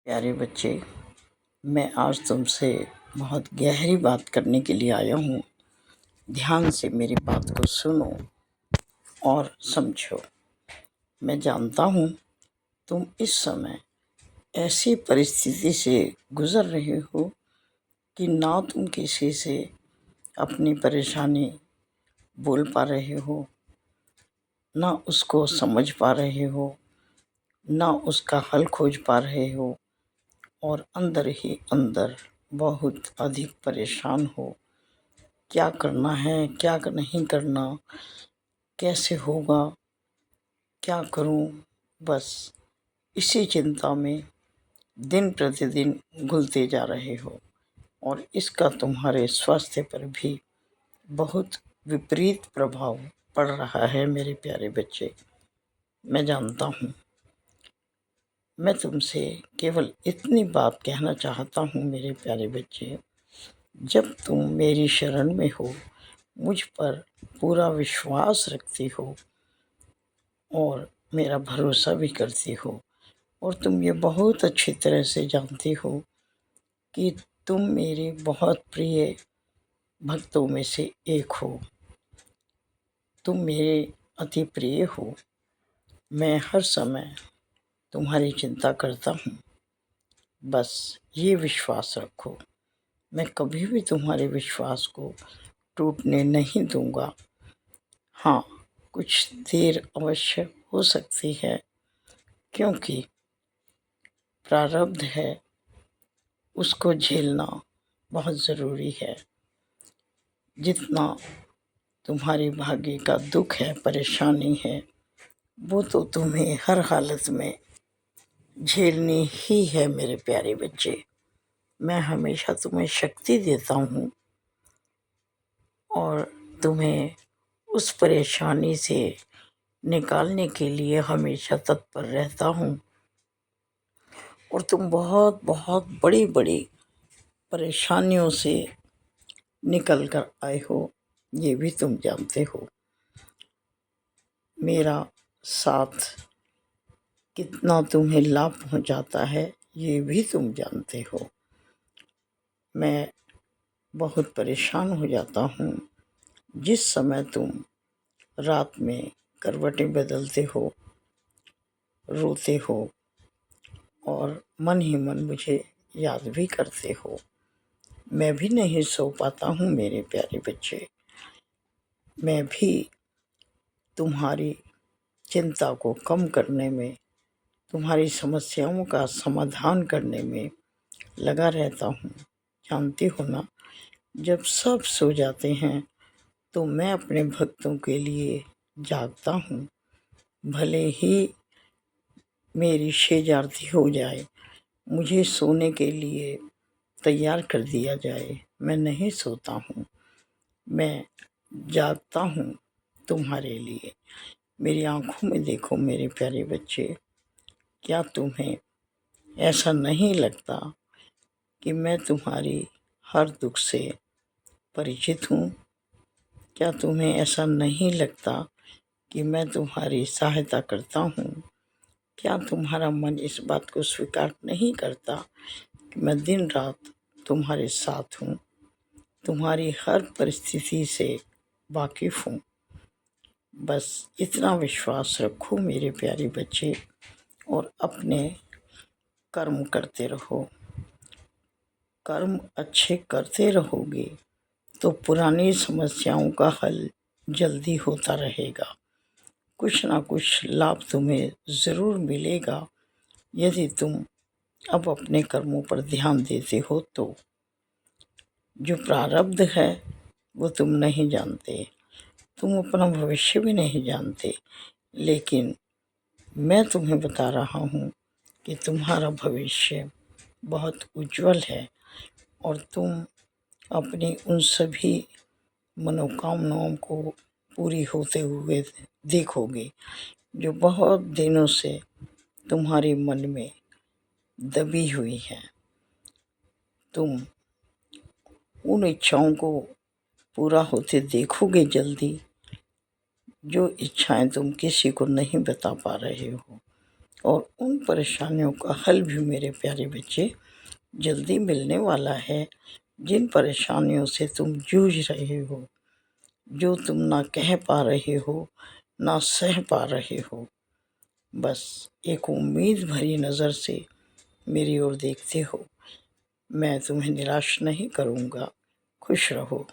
प्यारे बच्चे, मैं आज तुमसे बहुत गहरी बात करने के लिए आया हूँ। ध्यान से मेरी बात को सुनो और समझो। मैं जानता हूँ तुम इस समय ऐसी परिस्थिति से गुज़र रहे हो कि ना तुम किसी से अपनी परेशानी बोल पा रहे हो, ना उसको समझ पा रहे हो, ना उसका हल खोज पा रहे हो और अंदर ही अंदर बहुत अधिक परेशान हो। क्या करना है, क्या नहीं करना, कैसे होगा, क्या करूं, बस इसी चिंता में दिन प्रतिदिन घुलते जा रहे हो और इसका तुम्हारे स्वास्थ्य पर भी बहुत विपरीत प्रभाव पड़ रहा है। मेरे प्यारे बच्चे, मैं जानता हूँ। मैं तुमसे केवल इतनी बात कहना चाहता हूँ मेरे प्यारे बच्चे, जब तुम मेरी शरण में हो, मुझ पर पूरा विश्वास रखती हो और मेरा भरोसा भी करती हो, और तुम ये बहुत अच्छी तरह से जानती हो कि तुम मेरे बहुत प्रिय भक्तों में से एक हो। तुम मेरे अति प्रिय हो। मैं हर समय तुम्हारी चिंता करता हूँ। बस ये विश्वास रखो, मैं कभी भी तुम्हारे विश्वास को टूटने नहीं दूंगा। हाँ, कुछ देर अवश्य हो सकती है, क्योंकि प्रारब्ध है, उसको झेलना बहुत ज़रूरी है। जितना तुम्हारी भाग्य का दुख है, परेशानी है, वो तो तुम्हें हर हालत में झेलनी ही है मेरे प्यारे बच्चे। मैं हमेशा तुम्हें शक्ति देता हूँ और तुम्हें उस परेशानी से निकालने के लिए हमेशा तत्पर रहता हूँ। और तुम बहुत बहुत बड़ी बड़ी परेशानियों से निकल कर आए हो, ये भी तुम जानते हो। मेरा साथ कितना तुम्हें लाभ पहुंचाता है, ये भी तुम जानते हो। मैं बहुत परेशान हो जाता हूँ जिस समय तुम रात में करवटें बदलते हो, रोते हो और मन ही मन मुझे याद भी करते हो। मैं भी नहीं सो पाता हूँ मेरे प्यारे बच्चे। मैं भी तुम्हारी चिंता को कम करने में, तुम्हारी समस्याओं का समाधान करने में लगा रहता हूँ। जानती हो ना, जब सब सो जाते हैं तो मैं अपने भक्तों के लिए जागता हूँ। भले ही मेरी शेजारती हो जाए, मुझे सोने के लिए तैयार कर दिया जाए, मैं नहीं सोता हूँ। मैं जागता हूँ तुम्हारे लिए। मेरी आंखों में देखो मेरे प्यारे बच्चे, क्या तुम्हें ऐसा नहीं लगता कि मैं तुम्हारी हर दुख से परिचित हूँ? क्या तुम्हें ऐसा नहीं लगता कि मैं तुम्हारी सहायता करता हूँ? क्या तुम्हारा मन इस बात को स्वीकार नहीं करता कि मैं दिन रात तुम्हारे साथ हूँ, तुम्हारी हर परिस्थिति से वाकिफ़ हूँ? बस इतना विश्वास रखो मेरे प्यारे बच्चे और अपने कर्म करते रहो। कर्म अच्छे करते रहोगे तो पुरानी समस्याओं का हल जल्दी होता रहेगा। कुछ ना कुछ लाभ तुम्हें ज़रूर मिलेगा यदि तुम अब अपने कर्मों पर ध्यान देते हो तो। जो प्रारब्ध है वो तुम नहीं जानते, तुम अपना भविष्य भी नहीं जानते, लेकिन मैं तुम्हें बता रहा हूँ कि तुम्हारा भविष्य बहुत उज्जवल है और तुम अपनी उन सभी मनोकामनाओं को पूरी होते हुए देखोगे जो बहुत दिनों से तुम्हारे मन में दबी हुई हैं। तुम उन इच्छाओं को पूरा होते देखोगे जल्दी, जो इच्छाएं तुम किसी को नहीं बता पा रहे हो। और उन परेशानियों का हल भी मेरे प्यारे बच्चे जल्दी मिलने वाला है। जिन परेशानियों से तुम जूझ रहे हो, जो तुम ना कह पा रहे हो, ना सह पा रहे हो, बस एक उम्मीद भरी नज़र से मेरी ओर देखते हो। मैं तुम्हें निराश नहीं करूँगा। खुश रहो।